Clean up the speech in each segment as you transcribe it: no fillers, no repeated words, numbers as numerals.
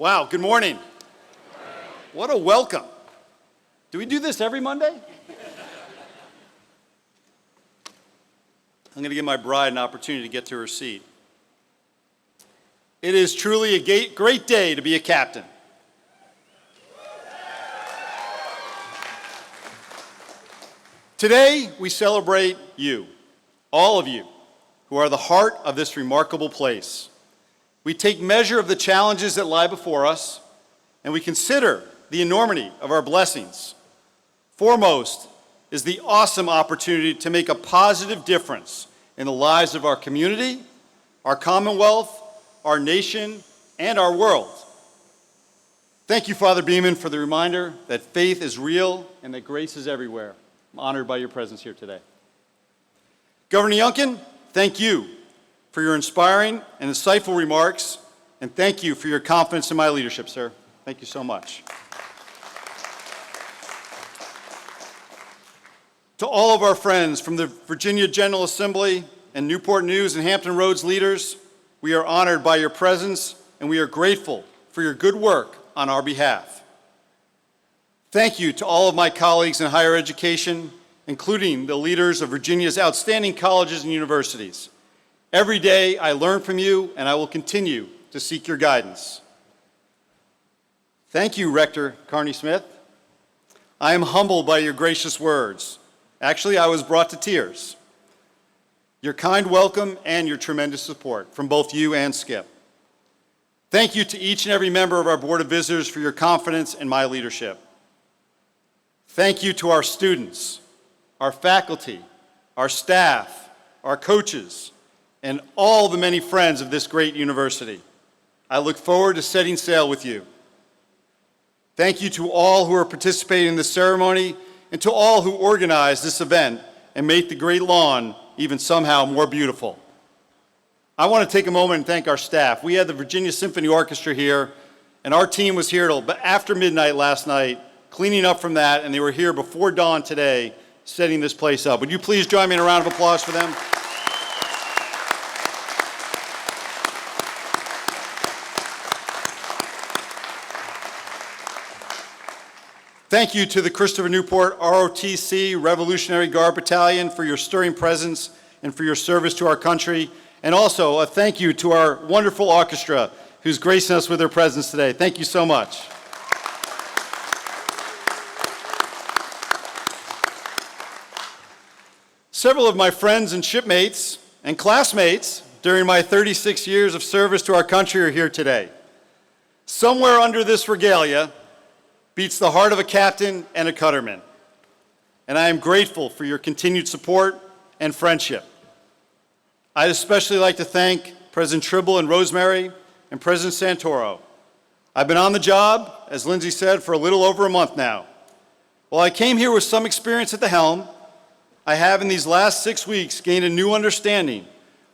Wow, good morning. What a welcome. Do we do this every Monday? I'm going to give my bride an opportunity to get to her seat. It is truly a great day to be a captain. Today, we celebrate you, all of you, who are the heart of this remarkable place. We take measure of the challenges that lie before us, and we consider the enormity of our blessings. Foremost is the awesome opportunity to make a positive difference in the lives of our community, our Commonwealth, our nation, and our world. Thank you, Father Beeman, for the reminder that faith is real and that grace is everywhere. I'm honored by your presence here today. Governor Youngkin, thank you for your inspiring and insightful remarks, and thank you for your confidence in my leadership, sir. Thank you so much. To all of our friends from the Virginia General Assembly and Newport News and Hampton Roads leaders, we are honored by your presence, and we are grateful for your good work on our behalf. Thank you to all of my colleagues in higher education, including the leaders of Virginia's outstanding colleges and universities. Every day I learn from you, and I will continue to seek your guidance. Thank you, Rector Carney Smith. I am humbled by your gracious words. Actually, I was brought to tears. Your kind welcome and your tremendous support from both you and Skip. Thank you to each and every member of our Board of Visitors for your confidence in my leadership. Thank you to our students, our faculty, our staff, our coaches, and all the many friends of this great university. I look forward to setting sail with you. Thank you to all who are participating in this ceremony and to all who organized this event and made the great lawn even somehow more beautiful. I want to take a moment and thank our staff. We had the Virginia Symphony Orchestra here, and our team was here till after midnight last night, cleaning up from that, and they were here before dawn today, setting this place up. Would you please join me in a round of applause for them? Thank you to the Christopher Newport ROTC Revolutionary Guard Battalion for your stirring presence and for your service to our country. And also a thank you to our wonderful orchestra who's gracing us with their presence today. Thank you so much. Several of my friends and shipmates and classmates during my 36 years of service to our country are here today. Somewhere under this regalia beats the heart of a captain and a cutterman. And I am grateful for your continued support and friendship. I'd especially like to thank President Tribble and Rosemary and President Santoro. I've been on the job, as Lindsay said, for a little over a month now. While I came here with some experience at the helm, I have in these last 6 weeks gained a new understanding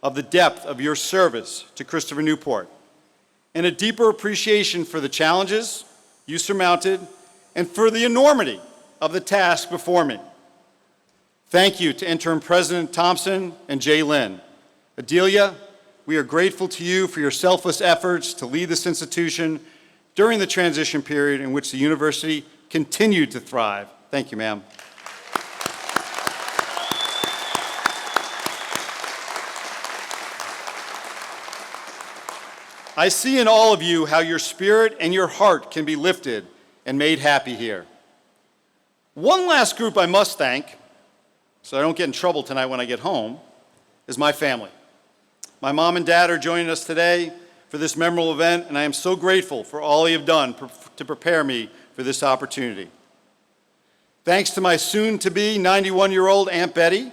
of the depth of your service to Christopher Newport and a deeper appreciation for the challenges you surmounted and for the enormity of the task before me. Thank you to Interim President Thompson and Jay Lynn. Adelia, we are grateful to you for your selfless efforts to lead this institution during the transition period in which the university continued to thrive. Thank you, ma'am. I see in all of you how your spirit and your heart can be lifted and made happy here. One last group I must thank, so I don't get in trouble tonight when I get home, is my family. My mom and dad are joining us today for this memorable event, and I am so grateful for all you have done to prepare me for this opportunity. Thanks to my soon-to-be 91-year-old Aunt Betty.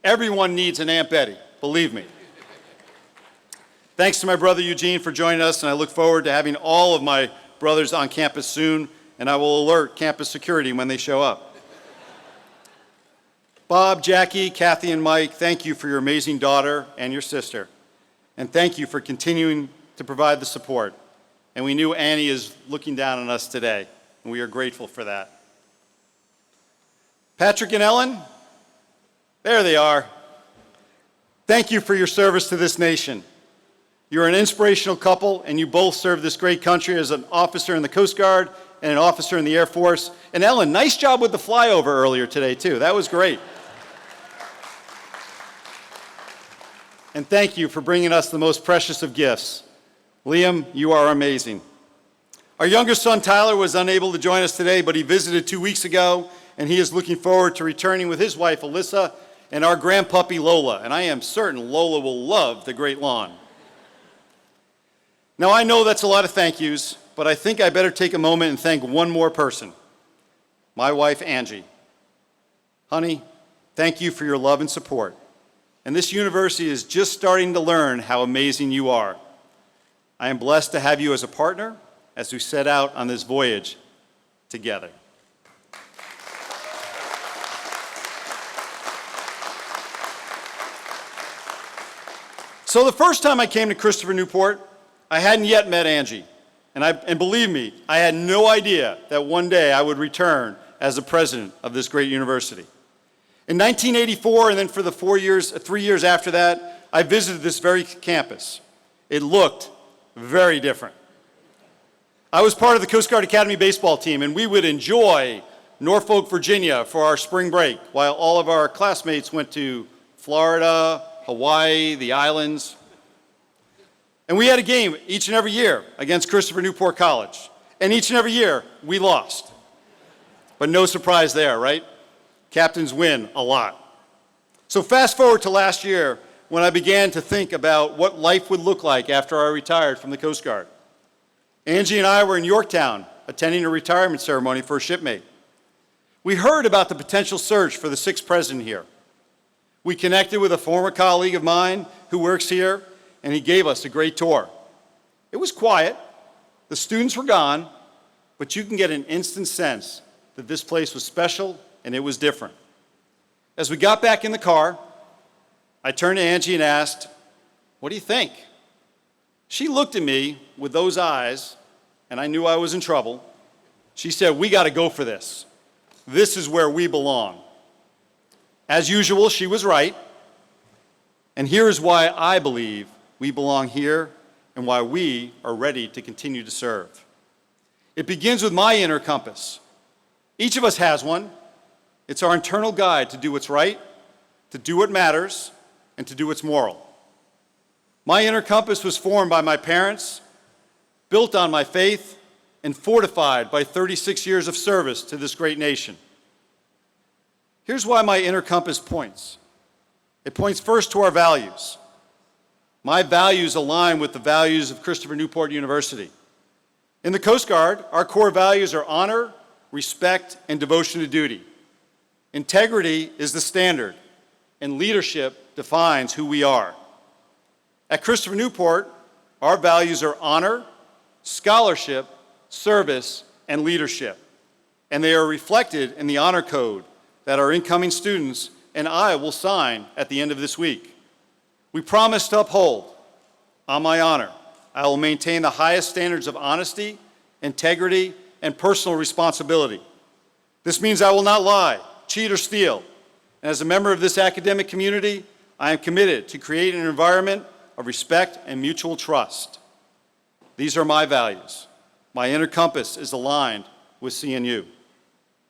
Everyone needs an Aunt Betty, believe me. Thanks to my brother Eugene for joining us, and I look forward to having all of my brothers on campus soon, and I will alert campus security when they show up. Bob, Jackie, Kathy, and Mike, thank you for your amazing daughter and your sister, and thank you for continuing to provide the support. And we knew Annie is looking down on us today, and we are grateful for that. Patrick and Ellen, there they are. Thank you for your service to this nation. You're an inspirational couple, and you both serve this great country as an officer in the Coast Guard and an officer in the Air Force. And Ellen, nice job with the flyover earlier today, too. That was great. And thank you for bringing us the most precious of gifts. Liam, you are amazing. Our younger son, Tyler, was unable to join us today, but he visited 2 weeks ago, and he is looking forward to returning with his wife, Alyssa, and our grandpuppy, Lola. And I am certain Lola will love the great lawn. Now, I know that's a lot of thank yous, but I think I better take a moment and thank one more person, my wife, Angie. Honey, thank you for your love and support. And this university is just starting to learn how amazing you are. I am blessed to have you as a partner as we set out on this voyage together. So the first time I came to Christopher Newport, I hadn't yet met Angie. And believe me, I had no idea that one day I would return as the president of this great university. In 1984, and then for the 3 years after that, I visited this very campus. It looked very different. I was part of the Coast Guard Academy baseball team, and we would enjoy Norfolk, Virginia for our spring break, while all of our classmates went to Florida, Hawaii, the islands. And we had a game each and every year against Christopher Newport College. And each and every year, we lost. But no surprise there, right? Captains win a lot. So fast forward to last year, when I began to think about what life would look like after I retired from the Coast Guard. Angie and I were in Yorktown attending a retirement ceremony for a shipmate. We heard about the potential search for the sixth president here. We connected with a former colleague of mine who works here, and he gave us a great tour. It was quiet, the students were gone, but you can get an instant sense that this place was special and it was different. As we got back in the car, I turned to Angie and asked, "What do you think?" She looked at me with those eyes, and I knew I was in trouble. She said, "We got to go for this. This is where we belong." As usual, she was right. And here is why I believe we belong here and why we are ready to continue to serve. It begins with my inner compass. Each of us has one. It's our internal guide to do what's right, to do what matters, and to do what's moral. My inner compass was formed by my parents, built on my faith, and fortified by 36 years of service to this great nation. Here's why my inner compass points. It points first to our values. My values align with the values of Christopher Newport University. In the Coast Guard, our core values are honor, respect, and devotion to duty. Integrity is the standard, and leadership defines who we are. At Christopher Newport, our values are honor, scholarship, service, and leadership. And they are reflected in the honor code that our incoming students and I will sign at the end of this week. We promise to uphold, on my honor, I will maintain the highest standards of honesty, integrity, and personal responsibility. This means I will not lie, cheat, or steal. And as a member of this academic community, I am committed to create an environment of respect and mutual trust. These are my values. My inner compass is aligned with CNU.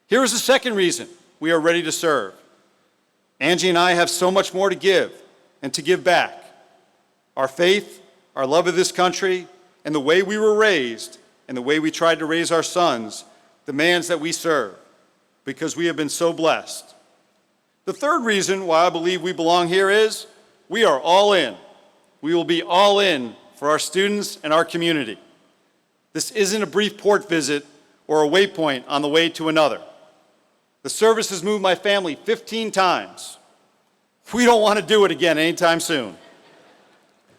Here is the second reason we are ready to serve. Angie and I have so much more to give and to give back. Our faith, our love of this country, and the way we were raised, and the way we tried to raise our sons, demands that we serve, because we have been so blessed. The third reason why I believe we belong here is we are all in. We will be all in for our students and our community. This isn't a brief port visit or a waypoint on the way to another. The service has moved my family 15 times. We don't want to do it again anytime soon.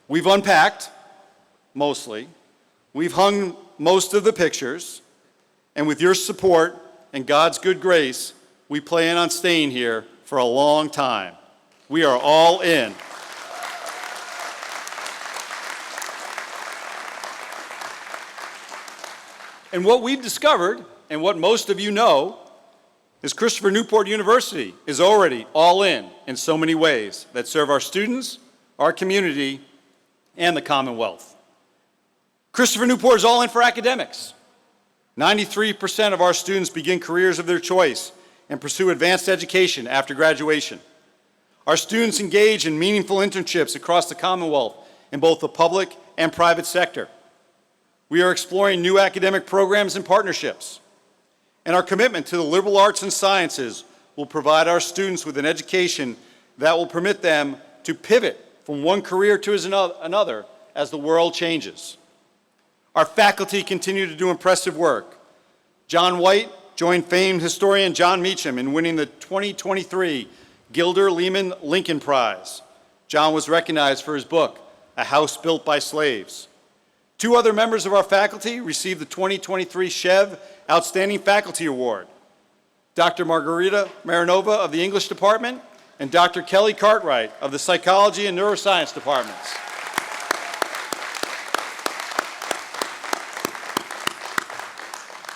We've unpacked, mostly. We've hung most of the pictures. And with your support and God's good grace, we plan on staying here for a long time. We are all in. And what we've discovered, and what most of you know, is Christopher Newport University is already all in so many ways that serve our students, our community, and the Commonwealth. Christopher Newport is all in for academics. 93% of our students begin careers of their choice and pursue advanced education after graduation. Our students engage in meaningful internships across the Commonwealth in both the public and private sector. We are exploring new academic programs and partnerships. And our commitment to the liberal arts and sciences will provide our students with an education that will permit them to pivot from one career to another as the world changes. Our faculty continue to do impressive work. John White joined famed historian John Meacham in winning the 2023 Gilder Lehman Lincoln Prize. John was recognized for his book, A House Built by Slaves. 2 other members of our faculty received the 2023 Chev Outstanding Faculty Award. Dr. Margarita Marinova of the English Department and Dr. Kelly Cartwright of the Psychology and Neuroscience Departments.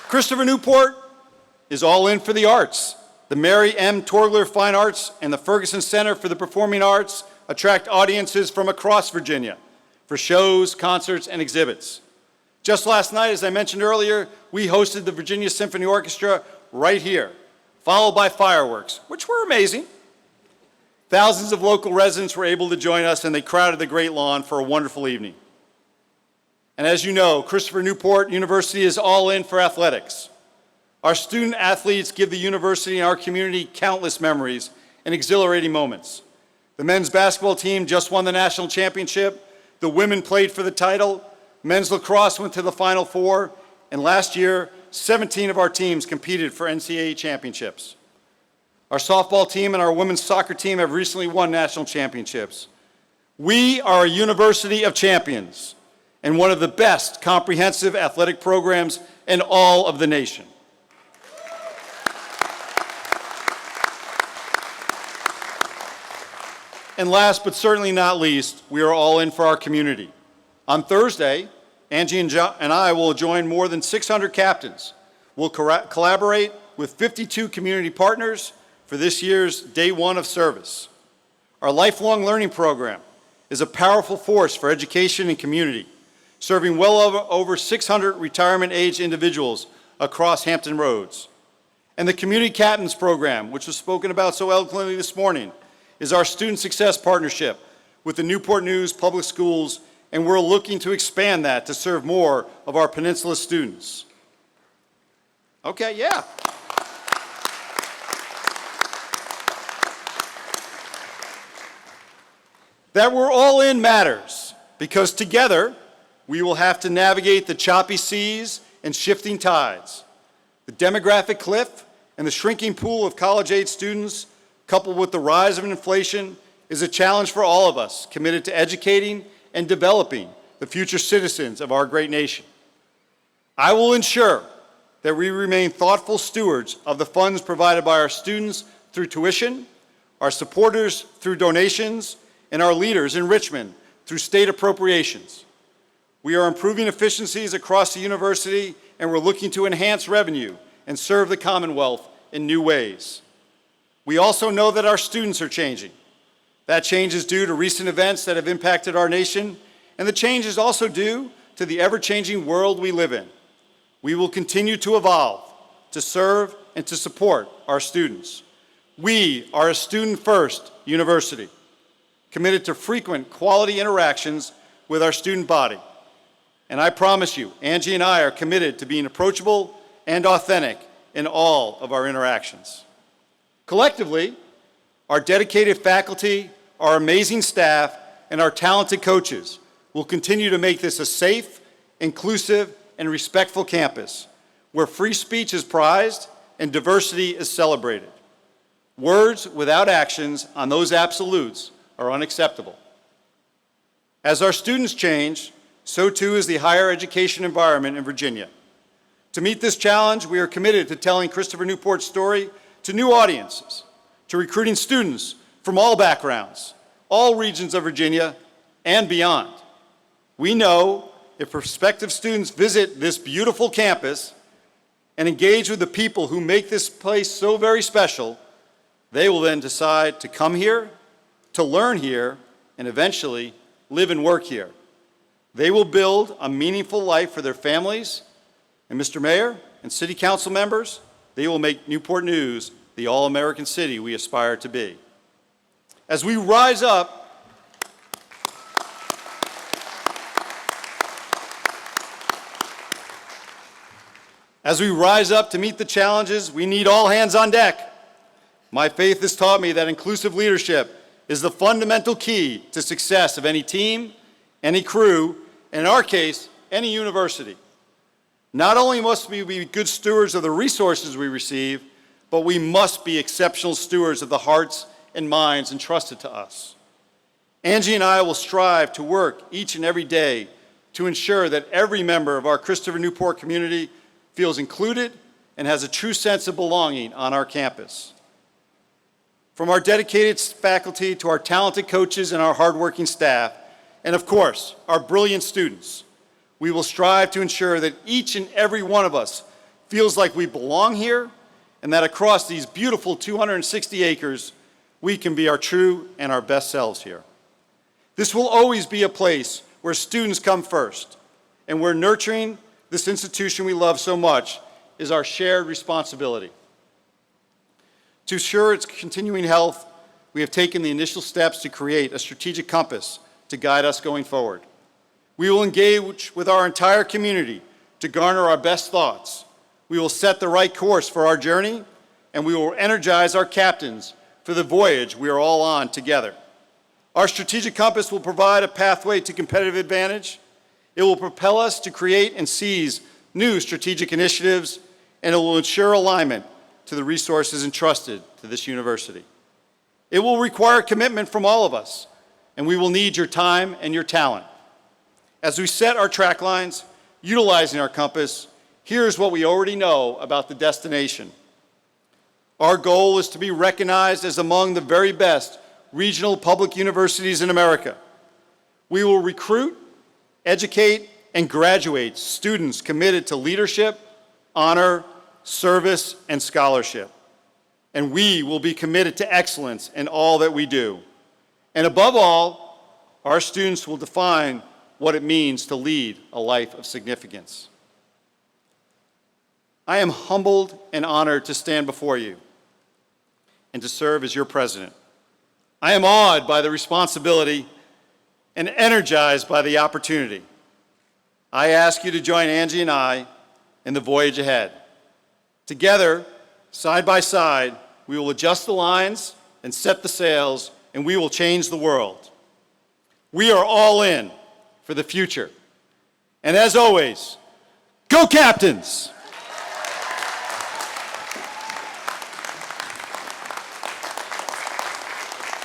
Christopher Newport is all in for the arts. The Mary M. Torgler Fine Arts and the Ferguson Center for the Performing Arts attract audiences from across Virginia for shows, concerts, and exhibits. Just last night, as I mentioned earlier, we hosted the Virginia Symphony Orchestra right here, followed by fireworks, which were amazing. Thousands of local residents were able to join us, and they crowded the Great Lawn for a wonderful evening. And as you know, Christopher Newport University is all in for athletics. Our student athletes give the university and our community countless memories and exhilarating moments. The men's basketball team just won the national championship. The women played for the title. Men's lacrosse went to the Final Four. And last year, 17 of our teams competed for NCAA championships. Our softball team and our women's soccer team have recently won national championships. We are a university of champions and one of the best comprehensive athletic programs in all of the nation. And last but certainly not least, we are all in for our community. On Thursday, Angie and I will join more than 600 captains. We'll collaborate with 52 community partners for this year's Day 1 of service. Our lifelong learning program is a powerful force for education and community, serving well over 600 retirement-age individuals across Hampton Roads. And the Community Captains Program, which was spoken about so eloquently this morning, is our student success partnership with the Newport News Public Schools, and we're looking to expand that to serve more of our Peninsula students. Okay, yeah. That we're all in matters, because together we will have to navigate the choppy seas and shifting tides. The demographic cliff and the shrinking pool of college-age students, coupled with the rise of inflation, is a challenge for all of us committed to educating and developing the future citizens of our great nation. I will ensure that we remain thoughtful stewards of the funds provided by our students through tuition, our supporters through donations, and our leaders in Richmond through state appropriations. We are improving efficiencies across the university, and we're looking to enhance revenue and serve the Commonwealth in new ways. We also know that our students are changing. That change is due to recent events that have impacted our nation, and the change is also due to the ever-changing world we live in. We will continue to evolve, to serve, and to support our students. We are a student-first university, committed to frequent quality interactions with our student body. And I promise you, Angie and I are committed to being approachable and authentic in all of our interactions. Collectively, our dedicated faculty, our amazing staff, and our talented coaches will continue to make this a safe, inclusive, and respectful campus where free speech is prized and diversity is celebrated. Words without actions on those absolutes are unacceptable. As our students change, so too is the higher education environment in Virginia. To meet this challenge, we are committed to telling Christopher Newport's story to new audiences, to recruiting students from all backgrounds, all regions of Virginia, and beyond. We know if prospective students visit this beautiful campus and engage with the people who make this place so very special, they will then decide to come here, to learn here, and eventually live and work here. They will build a meaningful life for their families, and Mr. Mayor and City Council members, they will make Newport News the all-American city we aspire to be. As we rise up to meet the challenges, we need all hands on deck. My faith has taught me that inclusive leadership is the fundamental key to success of any team, any crew, and in our case, any university. Not only must we be good stewards of the resources we receive, but we must be exceptional stewards of the hearts and minds entrusted to us. Angie and I will strive to work each and every day to ensure that every member of our Christopher Newport community feels included and has a true sense of belonging on our campus. From our dedicated faculty to our talented coaches and our hardworking staff, and of course, our brilliant students, we will strive to ensure that each and every one of us feels like we belong here and that across these beautiful 260 acres, we can be our true and our best selves here. This will always be a place where students come first, and where nurturing this institution we love so much is our shared responsibility. To ensure its continuing health, we have taken the initial steps to create a strategic compass to guide us going forward. We will engage with our entire community to garner our best thoughts. We will set the right course for our journey, and we will energize our captains for the voyage we are all on together. Our strategic compass will provide a pathway to competitive advantage. It will propel us to create and seize new strategic initiatives, and it will ensure alignment to the resources entrusted to this university. It will require commitment from all of us, and we will need your time and your talent. As we set our track lines, utilizing our compass, here's what we already know about the destination. Our goal is to be recognized as among the very best regional public universities in America. We will recruit, educate, and graduate students committed to leadership, honor, service, and scholarship. And we will be committed to excellence in all that we do. And above all, our students will define what it means to lead a life of significance. I am humbled and honored to stand before you and to serve as your president. I am awed by the responsibility and energized by the opportunity. I ask you to join Angie and I in the voyage ahead. Together, side by side, we will adjust the lines and set the sails, and we will change the world. We are all in for the future. And as always, go Captains!